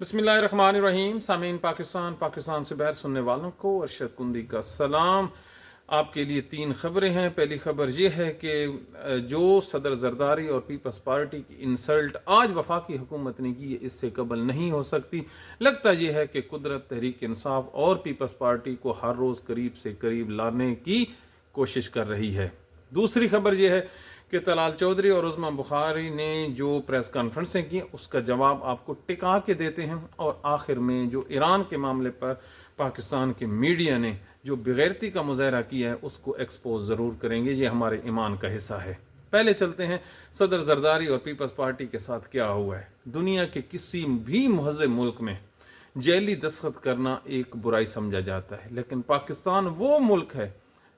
बिस्मिल्लाहिर्रहमानिर्रहीम। सामीन पाकिस्तान से बाहर सुनने वालों को अरशद कुंदी का सलाम। आपके लिए 3 खबरें हैं। पहली खबर यह है कि जो सदर जरदारी और पीपल्स पार्टी की इंसल्ट आज वफाकी हुकूमत ने की, इससे कबल नहीं हो सकती। लगता यह है कि कुदरत तहरीक इंसाफ और पीपल्स पार्टी को हर रोज़ करीब से करीब लाने की कोशिश कर रही है। दूसरी खबर यह है कि तलाल चौधरी और उस्मा बुखारी ने जो प्रेस कॉन्फ्रेंसें की, उसका जवाब आपको टिका के देते हैं। और आखिर में जो ईरान के मामले पर पाकिस्तान के मीडिया ने जो बेगैरती का मुजाहरा किया है, उसको एक्सपोज ज़रूर करेंगे। ये हमारे ईमान का हिस्सा है। पहले चलते हैं सदर जरदारी और पीपल्स पार्टी के साथ क्या हुआ है। दुनिया के किसी भी महज़ब मुल्क में जेली दस्तखत करना एक बुराई समझा जाता है, लेकिन पाकिस्तान वो मुल्क है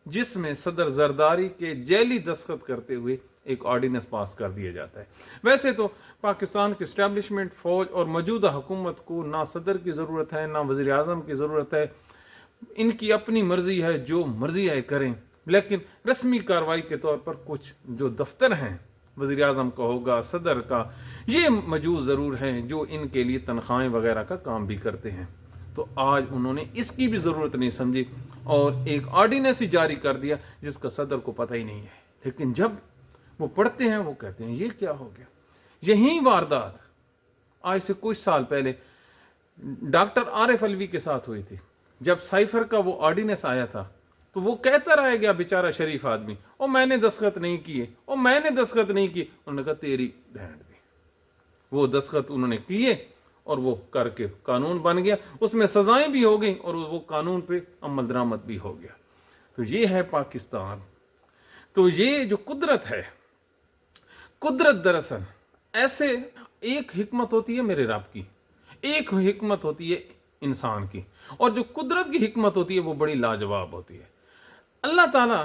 जिसमें सदर जरदारी के जेली दस्तखत करते हुए एक ऑर्डिनेंस पास कर दिया जाता है। वैसे तो पाकिस्तान की इस्टेब्लिशमेंट, फौज और मौजूदा हुकूमत को ना सदर की ज़रूरत है ना वज़ीर आज़म की ज़रूरत है। इनकी अपनी मर्जी है, जो मर्जी है करें। लेकिन रस्मी कार्रवाई के तौर पर कुछ जो दफ्तर हैं वज़ीर आज़म का होगा, सदर का, ये मौजूद ज़रूर हैं जो इनके लिए तनख्वाहें वगैरह का काम भी करते हैं। तो आज उन्होंने इसकी भी ज़रूरत नहीं समझी और एक ऑर्डिनेंस ही जारी कर दिया जिसका सदर को पता ही नहीं है। लेकिन जब वो पढ़ते हैं वो कहते हैं ये क्या हो गया। यही वारदात आज से कुछ साल पहले डॉक्टर आरिफ अलवी के साथ हुई थी। जब साइफर का वो ऑर्डिनेंस आया था तो वो कहता रह गया बेचारा शरीफ आदमी, और मैंने दस्तखत नहीं किए, और मैंने दस्तखत नहीं किए। उन्होंने कहा तेरी बहन दी। वो दस्तखत उन्होंने किए और वो करके कानून बन गया, उसमें सजाएं भी हो गई और वो कानून पे अमल दरामद भी हो गया। तो ये है पाकिस्तान। तो ये जो कुदरत है, कुदरत दरअसल ऐसे एक हिकमत होती है मेरे रब की, एक हिकमत होती है इंसान की, और जो कुदरत की हिकमत होती है वो बड़ी लाजवाब होती है। अल्लाह ताला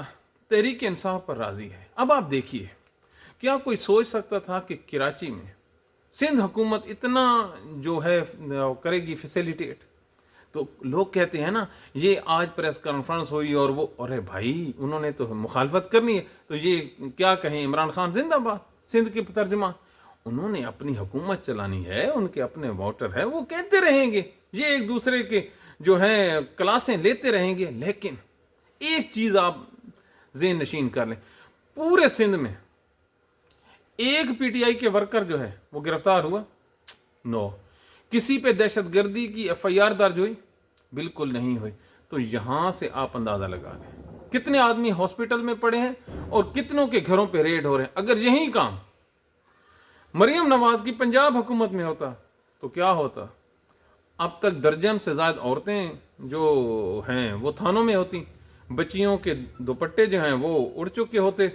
तहरीक इंसाफ पर राजी है। अब आप देखिए, क्या कोई सोच सकता था कि कराची में सिंध हुकूमत इतना जो है करेगी फैसिलिटेट। तो लोग कहते हैं ना, ये आज प्रेस कॉन्फ्रेंस हुई और वो, अरे भाई उन्होंने तो मुखालफत करनी है तो ये क्या कहें, इमरान खान जिंदाबाद, सिंध के तर्जमा। उन्होंने अपनी हुकूमत चलानी है, उनके अपने वोटर हैं, वो कहते रहेंगे, ये एक दूसरे के जो है क्लासें लेते रहेंगे। लेकिन एक चीज़ आप ज़हन नशीन कर लें, पूरे सिंध में एक पीटीआई के वर्कर जो है वो गिरफ्तार हुआ? नो। किसी पे दहशतगर्दी की एफआईआर दर्ज हुई? बिल्कुल नहीं हुई। तो यहां से आप अंदाजा लगा लें कितने आदमी हॉस्पिटल में पड़े हैं और कितनों के घरों पे रेड हो रहे हैं। अगर यही काम मरियम नवाज की पंजाब हुकूमत में होता तो क्या होता? अब तक दर्जन से ज्यादा औरतें जो हैं वो थानों में होती, बच्चियों के दुपट्टे जो हैं वो उड़ चुके होते,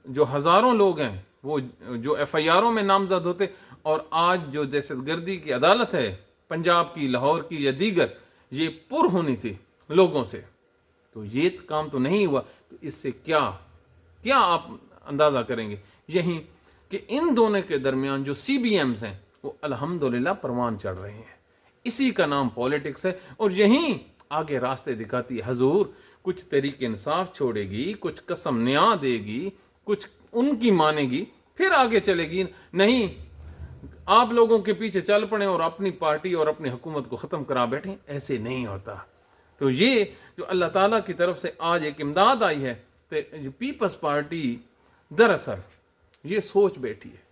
जो हज़ारों लोग हैं वो जो एफआईआरों में नामजद होते, और आज जो दहशतगर्दी की अदालत है पंजाब की, लाहौर की या दीगर, ये पुर होनी थी लोगों से। तो ये काम तो नहीं हुआ। तो इससे क्या क्या आप अंदाज़ा करेंगे? यही कि इन दोनों के दरमियान जो सीबीएम्स हैं वो अल्हम्दुलिल्लाह परवान चढ़ रहे हैं। इसी का नाम पॉलिटिक्स है, और यहीं आगे रास्ते दिखाती है हजूर। कुछ तरीके इंसाफ छोड़ेगी, कुछ कसम न्याय देगी, कुछ उनकी मानेगी, फिर आगे चलेगी। नहीं, आप लोगों के पीछे चल पड़े और अपनी पार्टी और अपनी हुकूमत को ख़त्म करा बैठे, ऐसे नहीं होता। तो ये जो अल्लाह ताला की तरफ से आज एक इमदाद आई है, तो पीपल्स पार्टी दरअसल ये सोच बैठी है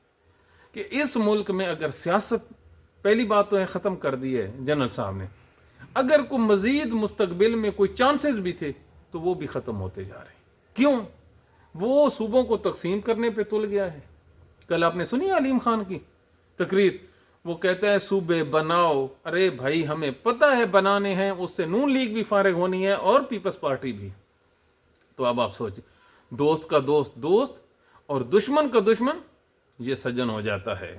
कि इस मुल्क में अगर सियासत, पहली बात तो है ख़त्म कर दी है जनरल साहब ने, अगर कोई मज़ीद मुस्तकबिल में कोई चांसेस भी थे तो वो भी ख़त्म होते जा रहे हैं। क्यों? वो सूबों को तकसीम करने पे तुल गया है। कल आपने सुनी अलीम खान की तकरीर, वो कहता है सूबे बनाओ। अरे भाई, हमें पता है बनाने हैं, उससे नून लीग भी फारिग होनी है और पीपल्स पार्टी भी। तो अब आप सोचिए, दोस्त का दोस्त दोस्त और दुश्मन का दुश्मन ये सज्जन हो जाता है।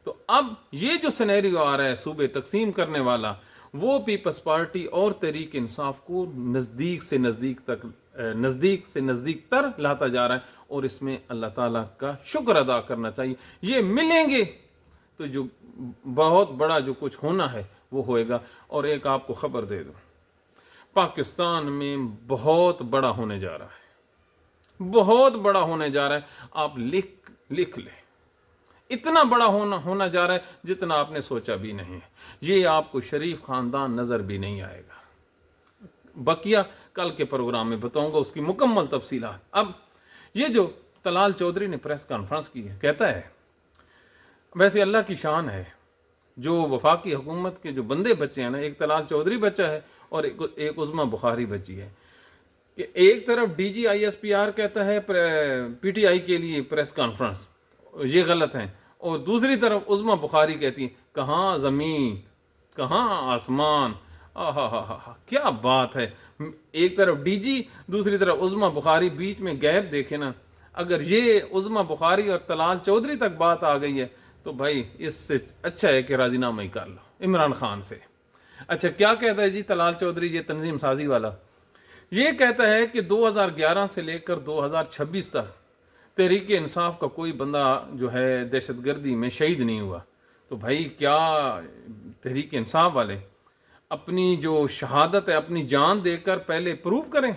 तो अब ये जो सिनेरियो आ रहा है सूबे तकसीम करने वाला, वो पीपल्स पार्टी और तहरीक इंसाफ को नज़दीक से नज़दीक तर लाता जा रहा है। और इसमें अल्लाह ताला का शुक्र अदा करना चाहिए। ये मिलेंगे तो जो बहुत बड़ा जो कुछ होना है वो होएगा। और एक आपको खबर दे दूं, पाकिस्तान में बहुत बड़ा होने जा रहा है, बहुत बड़ा होने जा रहा है। आप लिख लें, इतना बड़ा होना जा रहा है जितना आपने सोचा भी नहीं है। ये आपको शरीफ ख़ानदान नज़र भी नहीं आएगा। बकिया कल के प्रोग्राम में बताऊंगा उसकी मुकम्मल तफसीलात। अब ये जो तलाल चौधरी ने प्रेस कॉन्फ्रेंस की है, कहता है वैसे अल्लाह की शान है जो वफाकी हुकूमत के जो बंदे बच्चे हैं ना, एक तलाल चौधरी बच्चा है और एक उज़्मा बुखारी बची है, कि एक तरफ DGISPR कहता है PTI के लिए प्रेस कॉन्फ्रेंस, ये गलत है, और दूसरी तरफ उज़्मा बुखारी कहती है कहाँ ज़मीन कहाँ आसमान। हा, क्या बात है। एक तरफ DG, दूसरी तरफ उज़्मा बुखारी, बीच में गैप देखे ना। अगर ये उज़्मा बुखारी और तलाल चौधरी तक बात आ गई है तो भाई इससे अच्छा है कि राजीनामा ही कर लो इमरान खान से। अच्छा, क्या कहता है जी तलाल चौधरी, ये तंजीम साजी वाला? ये कहता है कि 2011 से लेकर 2026 तक तहरीक इंसाफ का कोई बंदा जो है दहशतगर्दी में शहीद नहीं हुआ। तो भाई क्या तहरीक इंसाफ वाले अपनी जो शहादत है अपनी जान देकर पहले प्रूव करें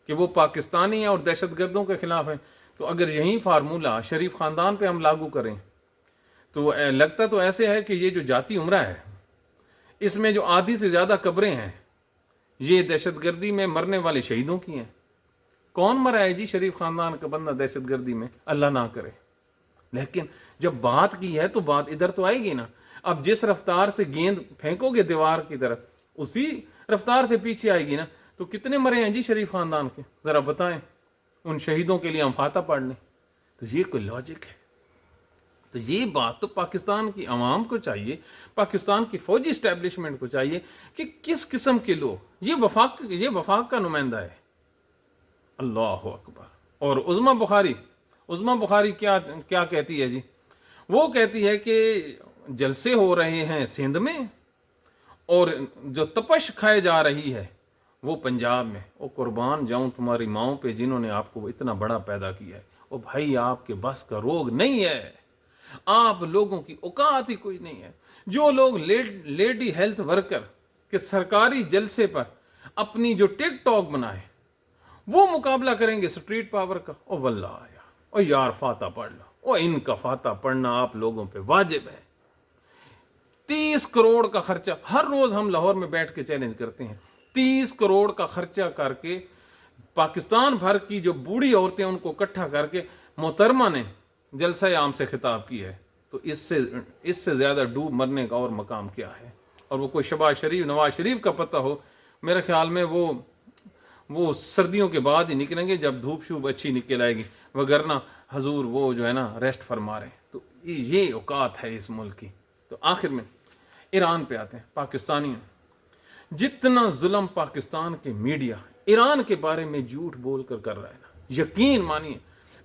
कि वो पाकिस्तानी हैं और दहशतगर्दों के खिलाफ हैं? तो अगर यही फार्मूला शरीफ ख़ानदान पे हम लागू करें तो लगता तो ऐसे है कि ये जो जाती उम्रा है इसमें जो आधी से ज़्यादा कब्रें हैं ये दहशतगर्दी में मरने वाले शहीदों की हैं। कौन मरा है जी शरीफ ख़ानदान का बंदा दहशतगर्दी में? अल्लाह ना करे। लेकिन जब बात की है तो बात इधर तो आएगी ना। अब जिस रफ्तार से गेंद फेंकोगे दीवार की तरफ उसी रफ्तार से पीछे आएगी ना। तो कितने मरे हैं जी शरीफ ख़ानदान के, ज़रा बताएं। उन शहीदों के लिए हम फाता पढ़ लें, तो ये कोई लॉजिक है? तो ये बात तो पाकिस्तान की आवाम को चाहिए, पाकिस्तान की फ़ौजी इस्टेब्लिशमेंट को चाहिए कि किस किस्म के लोग, ये वफाक का नुमाइंदा है। अल्लाह अकबर। और उज़्मा बुखारी क्या कहती है जी? वो कहती है कि जलसे हो रहे हैं सिंध में और जो तपश खाए जा रही है वो पंजाब में। ओ कुर्बान जाऊं तुम्हारी माओं पे जिन्होंने आपको इतना बड़ा पैदा किया है। ओ भाई आपके बस का रोग नहीं है, आप लोगों की औकात ही कोई नहीं है। जो लोग लेडी हेल्थ वर्कर के सरकारी जलसे पर अपनी जो टिकटॉक बनाए वो मुकाबला करेंगे स्ट्रीट पावर का। ओ वल्लाह ओ यार फाता पढ़ लो। ओ इनका फाता पढ़ना आप लोगों पे वाजिब है। 30 करोड़ का खर्चा हर रोज हम लाहौर में बैठ के चैलेंज करते हैं। 30 करोड़ का खर्चा करके पाकिस्तान भर की जो बूढ़ी औरतें उनको इकट्ठा करके मोहतरमा ने जलसा आम से खिताब की है। तो इससे ज़्यादा डूब मरने का और मकाम क्या है? और वो कोई नवाज शरीफ का पता हो, मेरे ख्याल में वो सर्दियों के बाद ही निकलेंगे जब धूप शूप अच्छी निकल आएगी, वगरना हजूर वो जो है ना रेस्ट फरमा रहे। तो ये औकात है इस मुल्क की। तो आखिर में ईरान पे आते हैं। पाकिस्तानी जितना जुल्म पाकिस्तान के मीडिया ईरान के बारे में झूठ बोल कर रहा है ना, यकीन मानिए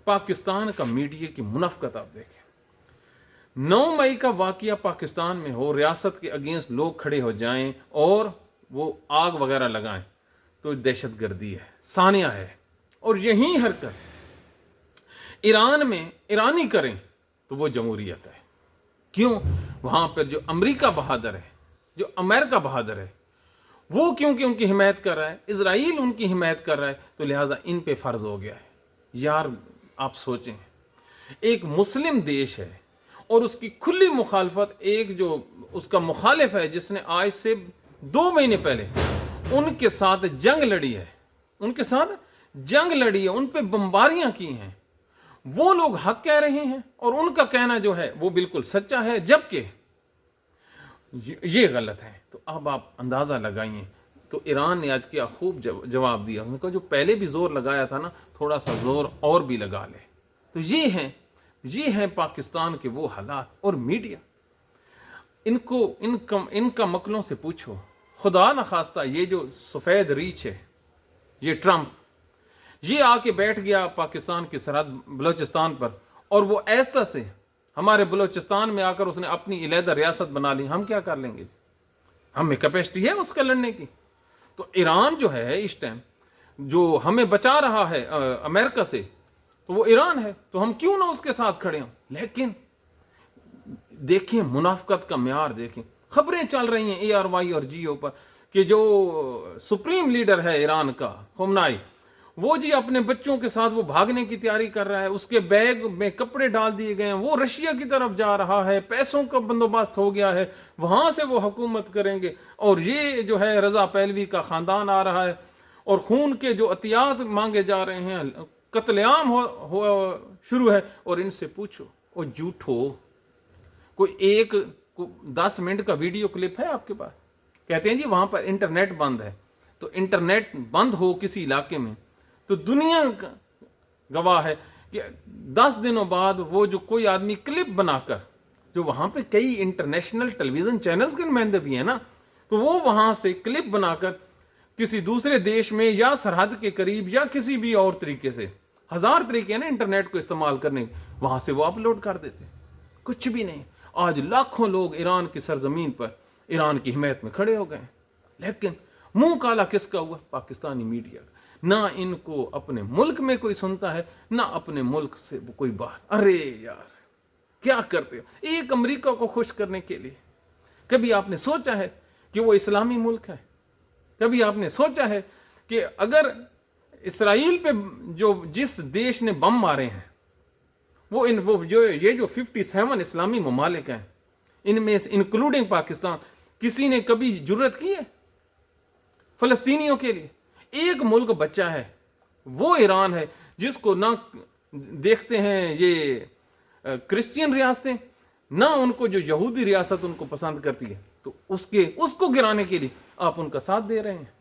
पाकिस्तान का मीडिया की मुनाफकत आप देखें। 9 मई का वाकया पाकिस्तान में हो, रियासत के अगेंस्ट लोग खड़े हो जाएं और वो आग वगैरह लगाएं तो दहशतगर्दी है, सानिया है। और यही हरकत ईरान में ईरानी करें तो वो जमहूरियत है। क्यों? वहाँ पर जो अमेरिका बहादुर है, जो अमेरिका बहादुर है, वो क्योंकि उनकी हिमायत कर रहा है, इजराइल उनकी हिमायत कर रहा है, तो लिहाजा इन पे फ़र्ज हो गया है। यार आप सोचें, एक मुस्लिम देश है और उसकी खुली मुखालफत एक जो उसका मुखालिफ है जिसने आज से 2 महीने पहले उनके साथ जंग लड़ी है, उन पे बमबारियां की हैं, वो लोग हक कह रहे हैं और उनका कहना जो है वो बिल्कुल सच्चा है, जबकि ये गलत है। तो अब आप अंदाज़ा लगाइए। तो ईरान ने आज क्या खूब जवाब दिया। उनका जो पहले भी जोर लगाया था ना, थोड़ा सा जोर और भी लगा ले। तो ये हैं पाकिस्तान के वो हालात। और मीडिया इनका मकलों से पूछो, खुदा न खास्ता ये जो सफ़ेद रीछ है, ये ट्रंप, ये आके बैठ गया पाकिस्तान की सरहद बलूचिस्तान पर, और वो ऐसा से हमारे बलूचिस्तान में आकर उसने अपनी इलादा रियासत बना ली। हम क्या कर लेंगे? हमें कैपेसिटी है उसका लड़ने की? तो ईरान जो है इस टाइम जो हमें बचा रहा है अमेरिका से, तो वो ईरान है। तो हम क्यों ना उसके साथ खड़े हों? लेकिन देखें मुनाफकत का म्यार देखें। खबरें चल रही हैं ARY और GO पर कि जो सुप्रीम लीडर है ईरान का, खुमनाई, وہ جی اپنے بچوں کے ساتھ وہ بھاگنے کی تیاری کر رہا ہے، اس کے بیگ میں کپڑے ڈال دیے گئے ہیں، وہ رشیا کی طرف جا رہا ہے، پیسوں کا بندوبست ہو گیا ہے، وہاں سے وہ حکومت کریں گے، اور یہ جو ہے رضا پہلوی کا خاندان آ رہا ہے، اور خون کے جو عطیات مانگے جا رہے ہیں، قتل عام شروع ہے، اور ان سے پوچھو وہ جھوٹو کوئی ایک 10 منٹ کا ویڈیو کلپ ہے آپ کے پاس؟ کہتے ہیں جی وہاں پر انٹرنیٹ بند ہے، تو انٹرنیٹ بند ہو کسی علاقے میں تو دنیا گواہ ہے کہ 10 دنوں بعد وہ جو کوئی آدمی کلپ بنا کر، جو وہاں پہ کئی انٹرنیشنل ٹیلی ویژن چینلز کے نمائندے بھی ہیں نا، تو وہ وہاں سے کلپ بنا کر کسی دوسرے دیش میں یا سرحد کے قریب یا کسی بھی اور طریقے سے، ہزار طریقے ہیں نا انٹرنیٹ کو استعمال کرنے، وہاں سے وہ اپلوڈ کر دیتے، کچھ بھی نہیں۔ آج لاکھوں لوگ ایران کی سرزمین پر ایران کی حمایت میں کھڑے ہو گئے ہیں، لیکن منہ کالا کس کا ہوا؟ پاکستانی میڈیا کا۔ نہ ان کو اپنے ملک میں کوئی سنتا ہے، نہ اپنے ملک سے کوئی باہر۔ ارے یار کیا کرتے ہو ایک امریکہ کو خوش کرنے کے لیے؟ کبھی آپ نے سوچا ہے کہ وہ اسلامی ملک ہے؟ کبھی آپ نے سوچا ہے کہ اگر اسرائیل پہ جس دیش نے بم مارے ہیں، وہ یہ جو 57 اسلامی ممالک ہیں، ان میں انکلوڈنگ پاکستان، کسی نے کبھی جرت کی ہے فلسطینیوں کے لیے؟ ایک ملک بچہ ہے، وہ ایران ہے، جس کو نہ دیکھتے ہیں یہ کرسچین ریاستیں، نہ ان کو جو یہودی ریاست ان کو پسند کرتی ہے، تو اس کو گرانے کے لیے آپ ان کا ساتھ دے رہے ہیں۔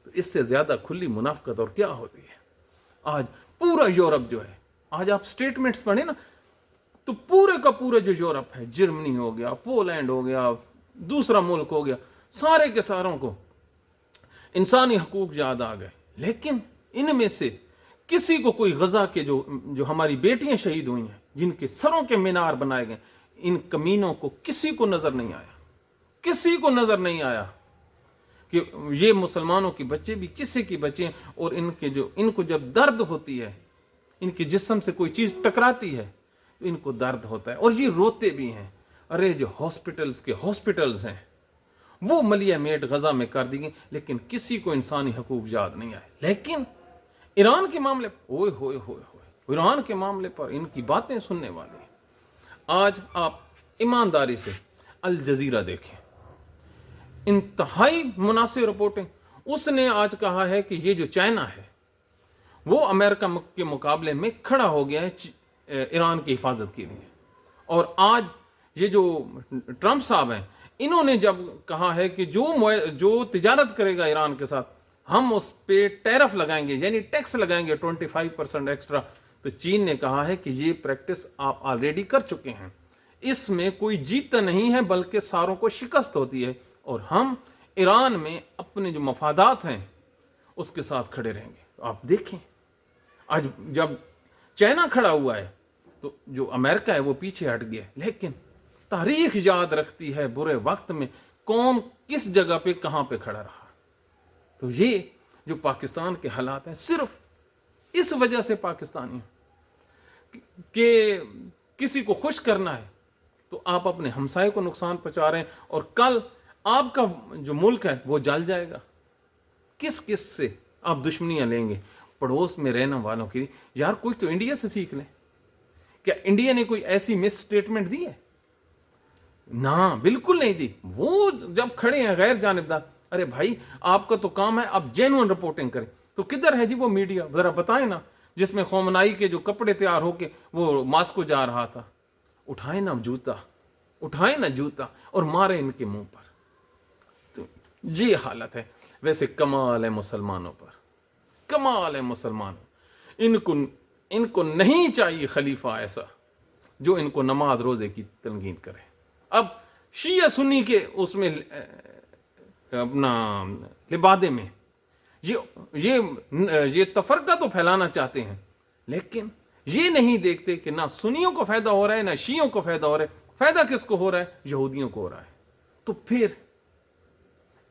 تو اس سے زیادہ کھلی منافقت اور کیا ہوتی ہے؟ آج پورا یورپ جو ہے، آج آپ سٹیٹمنٹس پڑھیں نا، تو پورے کا پورا جو یورپ ہے، جرمنی ہو گیا، پولینڈ ہو گیا، دوسرا ملک ہو گیا، سارے کے ساروں کو انسانی حقوق یاد آ گئے، لیکن ان میں سے کسی کو کوئی غزہ کے جو ہماری بیٹیاں شہید ہوئی ہیں، جن کے سروں کے مینار بنائے گئے، ان کمینوں کو کسی کو نظر نہیں آیا، کسی کو نظر نہیں آیا کہ یہ مسلمانوں کے بچے بھی کسی کے بچے ہیں، اور ان کو جب درد ہوتی ہے، ان کے جسم سے کوئی چیز ٹکراتی ہے تو ان کو درد ہوتا ہے، اور یہ روتے بھی ہیں۔ ارے جو ہاسپٹلز ہیں وہ ملیہ میٹ غزہ میں کر دی گئی، لیکن کسی کو انسانی حقوق یاد نہیں آئے۔ لیکن ایران کے معاملے ایران کے معاملے پر ان کی باتیں سننے والے ہیں۔ آج آپ ایمانداری سے الجزیرہ دیکھیں، انتہائی مناسب رپورٹنگ۔ اس نے آج کہا ہے کہ یہ جو چائنا ہے وہ امریکہ کے مقابلے میں کھڑا ہو گیا ہے ایران کی حفاظت کے لیے، اور آج یہ جو ٹرمپ صاحب ہیں، انہوں نے جب کہا ہے کہ جو تجارت کرے گا ایران کے ساتھ، ہم اس پہ ٹیرف لگائیں گے، یعنی ٹیکس لگائیں گے 25% ایکسٹرا، تو چین نے کہا ہے کہ یہ پریکٹس آپ آلریڈی کر چکے ہیں، اس میں کوئی جیت نہیں ہے بلکہ ساروں کو شکست ہوتی ہے، اور ہم ایران میں اپنے جو مفادات ہیں اس کے ساتھ کھڑے رہیں گے۔ تو آپ دیکھیں آج جب چائنا کھڑا ہوا ہے تو جو امریکہ ہے وہ پیچھے ہٹ گیا، لیکن تاریخ یاد رکھتی ہے برے وقت میں کون کس جگہ پہ کہاں پہ کھڑا رہا۔ تو یہ جو پاکستان کے حالات ہیں، صرف اس وجہ سے پاکستانی کہ کسی کو خوش کرنا ہے تو آپ اپنے ہمسائے کو نقصان پہنچا رہے ہیں، اور کل آپ کا جو ملک ہے وہ جل جائے گا۔ کس سے آپ دشمنیاں لیں گے؟ پڑوس میں رہنے والوں کی۔ یار کوئی تو انڈیا سے سیکھ لیں۔ کیا انڈیا نے کوئی ایسی مس اسٹیٹمنٹ دی ہے؟ نہ، بالکل نہیں دی۔ وہ جب کھڑے ہیں غیر جانبدار، ارے بھائی آپ کا تو کام ہے آپ جینوئن رپورٹنگ کریں، تو کدھر ہے جی وہ میڈیا؟ ذرا بتائیں نا، جس میں خامنائی کے جو کپڑے تیار ہو کے وہ ماسکو جا رہا تھا، اٹھائیں نا جوتا اور مارے ان کے منہ پر۔ تو یہ حالت ہے۔ ویسے کمال ہے مسلمانوں پر، کمال ہے مسلمانوں، ان کو نہیں چاہیے خلیفہ ایسا جو ان کو نماز روزے کی تلقین کرے۔ اب شیعہ سنی کے اس میں اپنا لبادے میں یہ تفرقہ تو پھیلانا چاہتے ہیں، لیکن یہ نہیں دیکھتے کہ نہ سنیوں کو فائدہ ہو رہا ہے نہ شیعوں کو فائدہ ہو رہا ہے۔ فائدہ کس کو ہو رہا ہے؟ یہودیوں کو ہو رہا ہے۔ تو پھر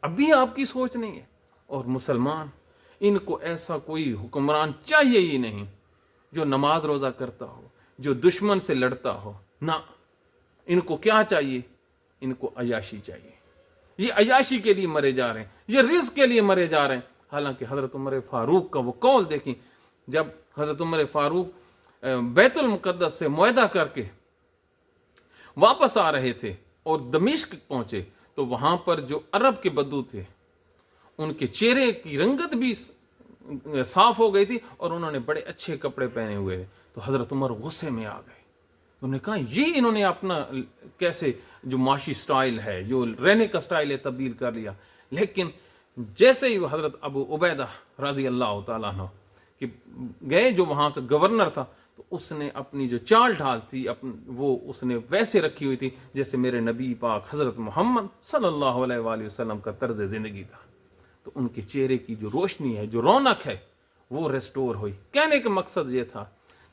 ابھی آپ کی سوچ نہیں ہے۔ اور مسلمان، ان کو ایسا کوئی حکمران چاہیے ہی نہیں جو نماز روزہ کرتا ہو، جو دشمن سے لڑتا ہو۔ نہ، ان کو کیا چاہیے؟ ان کو عیاشی چاہیے۔ یہ عیاشی کے لیے مرے جا رہے ہیں، یہ رزق کے لیے مرے جا رہے ہیں۔ حالانکہ حضرت عمر فاروق کا وہ قول دیکھیں، جب حضرت عمر فاروق بیت المقدس سے معاہدہ کر کے واپس آ رہے تھے اور دمشق پہنچے تو وہاں پر جو عرب کے بدو تھے ان کے چہرے کی رنگت بھی صاف ہو گئی تھی اور انہوں نے بڑے اچھے کپڑے پہنے ہوئے تھے. تو حضرت عمر غصے میں آ گئے. انہوں نے کہا یہ انہوں نے اپنا کیسے جو معاشی سٹائل ہے, جو رہنے کا سٹائل ہے, تبدیل کر لیا. لیکن جیسے ہی حضرت ابو عبیدہ رضی اللہ تعالیٰ عنہ کہ گئے, جو وہاں کا گورنر تھا, تو اس نے اپنی جو چال ڈھال تھی وہ اس نے ویسے رکھی ہوئی تھی جیسے میرے نبی پاک حضرت محمد صلی اللہ علیہ وآلہ وسلم کا طرز زندگی تھا. تو ان کے چہرے کی جو روشنی ہے, جو رونق ہے, وہ ریسٹور ہوئی. کہنے کا مقصد یہ تھا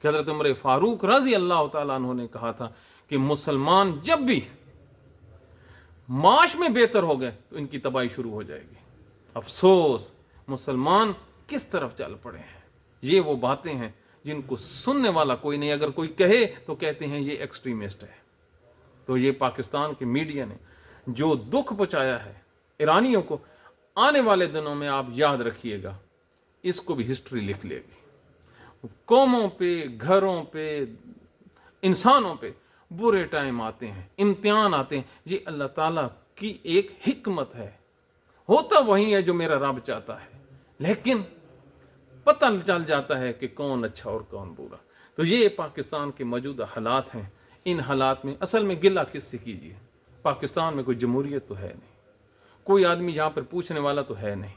کہ حضرت عمر فاروق رضی اللہ تعالیٰ عنہ نے کہا تھا کہ مسلمان جب بھی معاش میں بہتر ہو گئے تو ان کی تباہی شروع ہو جائے گی. افسوس مسلمان کس طرف چل پڑے ہیں. یہ وہ باتیں ہیں جن کو سننے والا کوئی نہیں. اگر کوئی کہے تو کہتے ہیں یہ ایکسٹریمسٹ ہے. تو یہ پاکستان کے میڈیا نے جو دکھ پہنچایا ہے ایرانیوں کو, آنے والے دنوں میں آپ یاد رکھیے گا, اس کو بھی ہسٹری لکھ لے گی. قوموں پہ, گھروں پہ, انسانوں پہ برے ٹائم آتے ہیں, امتحان آتے ہیں. یہ اللہ تعالیٰ کی ایک حکمت ہے. ہوتا وہی ہے جو میرا رب چاہتا ہے, لیکن پتہ چل جاتا ہے کہ کون اچھا اور کون برا. تو یہ پاکستان کے موجودہ حالات ہیں. ان حالات میں اصل میں گلہ کس سے کیجیے. پاکستان میں کوئی جمہوریت تو ہے نہیں, کوئی آدمی یہاں پر پوچھنے والا تو ہے نہیں.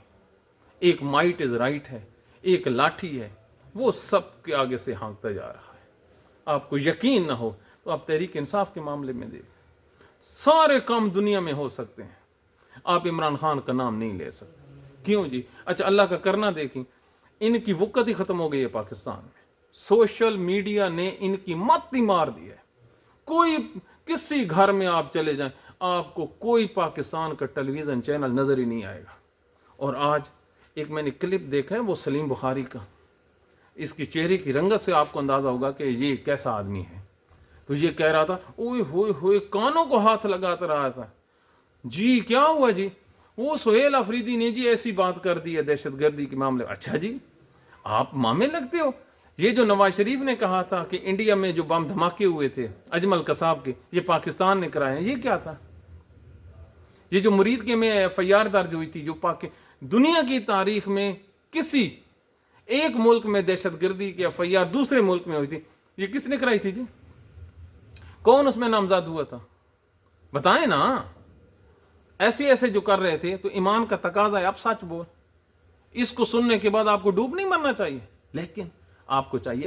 ایک مائٹ از رائٹ ہے, ایک لاٹھی ہے, وہ سب کے آگے سے ہانکتا جا رہا ہے. آپ کو یقین نہ ہو تو آپ تحریک انصاف کے معاملے میں دیکھیں, سارے کام دنیا میں ہو سکتے ہیں, آپ عمران خان کا نام نہیں لے سکتے. کیوں جی؟ اچھا اللہ کا کرنا دیکھیں, ان کی وقت ہی ختم ہو گئی ہے پاکستان میں. سوشل میڈیا نے ان کی مت ہی مار دی ہے. کوئی کسی گھر میں آپ چلے جائیں, آپ کو کوئی پاکستان کا ٹیلی ویژن چینل نظر ہی نہیں آئے گا. اور آج ایک میں نے کلپ دیکھا ہے وہ سلیم بخاری کا, اس کی چہرے کی رنگت سے آپ کو اندازہ ہوگا کہ یہ کیسا آدمی ہے. تو یہ کہہ رہا تھا اوئے ہوئے ہوئے, کانوں کو ہاتھ لگاتا رہا تھا. جی کیا ہوا جی؟ وہ سہیل افریدی نے جی ایسی بات کر دی ہے دہشت گردی کے معاملے. اچھا جی, آپ مامے لگتے ہو. یہ جو نواز شریف نے کہا تھا کہ انڈیا میں جو بم دھماکے ہوئے تھے اجمل قصاب کے, یہ پاکستان نے کرائے ہیں, یہ کیا تھا؟ یہ جو مرید کے میں ایف آئی آر درج ہوئی تھی, جو دنیا کی تاریخ میں کسی ایک ملک میں دہشت گردی کی ایف آئی آر دوسرے ملک میں ہوئی تھی, یہ کس نے کرائی تھی جی؟ کون اس میں نامزد ہوا تھا؟ بتائیں نا. ایسے جو کر رہے تھے, تو ایمان کا تقاضا ہے اب سچ بول. اس کو سننے کے بعد آپ کو ڈوب نہیں مرنا چاہیے, لیکن آپ کو چاہیے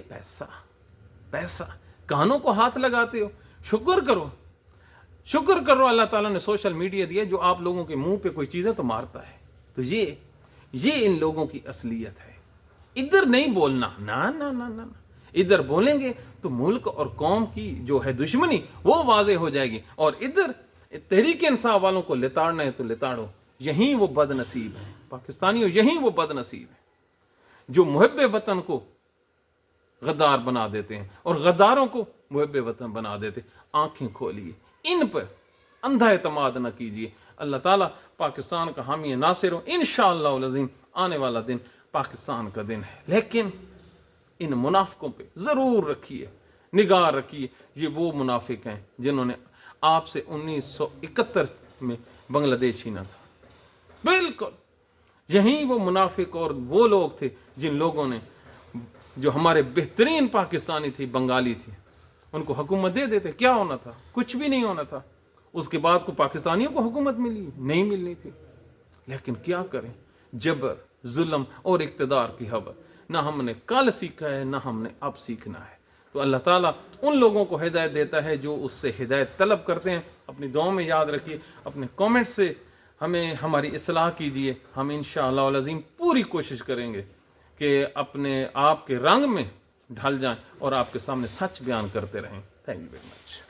پیسہ. کانوں کو ہاتھ لگاتے ہو, شکر کرو اللہ تعالیٰ نے سوشل میڈیا دیا جو آپ لوگوں کے منہ پہ کوئی چیزیں تو مارتا ہے. تو یہ ان لوگوں کی اصلیت ہے. ادھر نہیں بولنا, نہ ادھر بولیں گے تو ملک اور قوم کی جو ہے دشمنی وہ واضح ہو جائے گی. اور ادھر تحریک انصاف والوں کو لتاڑنا ہے تو لتاڑو. یہیں وہ بد نصیب ہیں پاکستانیوں, یہیں وہ بد نصیب ہیں جو محب وطن کو غدار بنا دیتے ہیں اور غداروں کو محب وطن بنا دیتے. آنکھیں کھولیے, ان پر اندھا اعتماد نہ کیجیے. اللہ تعالیٰ پاکستان کا حامی ناصر ہو. انشاءاللہ العظیم آنے والا دن پاکستان کا دن ہے, لیکن ان منافقوں پہ ضرور رکھیے, نگاہ رکھیے. یہ وہ منافق ہیں جنہوں نے آپ سے 1971 میں بنگلہ دیش چھینا تھا. بالکل یہیں وہ منافق اور وہ لوگ تھے جن لوگوں نے, جو ہمارے بہترین پاکستانی تھی, بنگالی تھی, ان کو حکومت دے دیتے. کیا ہونا تھا؟ کچھ بھی نہیں ہونا تھا. اس کے بعد کو پاکستانیوں کو حکومت ملی نہیں ملنی تھی. لیکن کیا کریں, جبر, ظلم اور اقتدار کی حبر نہ ہم نے کل سیکھا ہے, نہ ہم نے اب سیکھنا ہے. تو اللہ تعالیٰ ان لوگوں کو ہدایت دیتا ہے جو اس سے ہدایت طلب کرتے ہیں. اپنی دعاؤں میں یاد رکھیے, اپنے کامنٹ سے ہمیں ہماری اصلاح کیجیے. ہم انشاءاللہ العظیم پوری کوشش کریں گے کہ اپنے آپ کے رنگ میں ڈھل جائیں اور آپ کے سامنے سچ بیان کرتے رہیں. Thank you very much.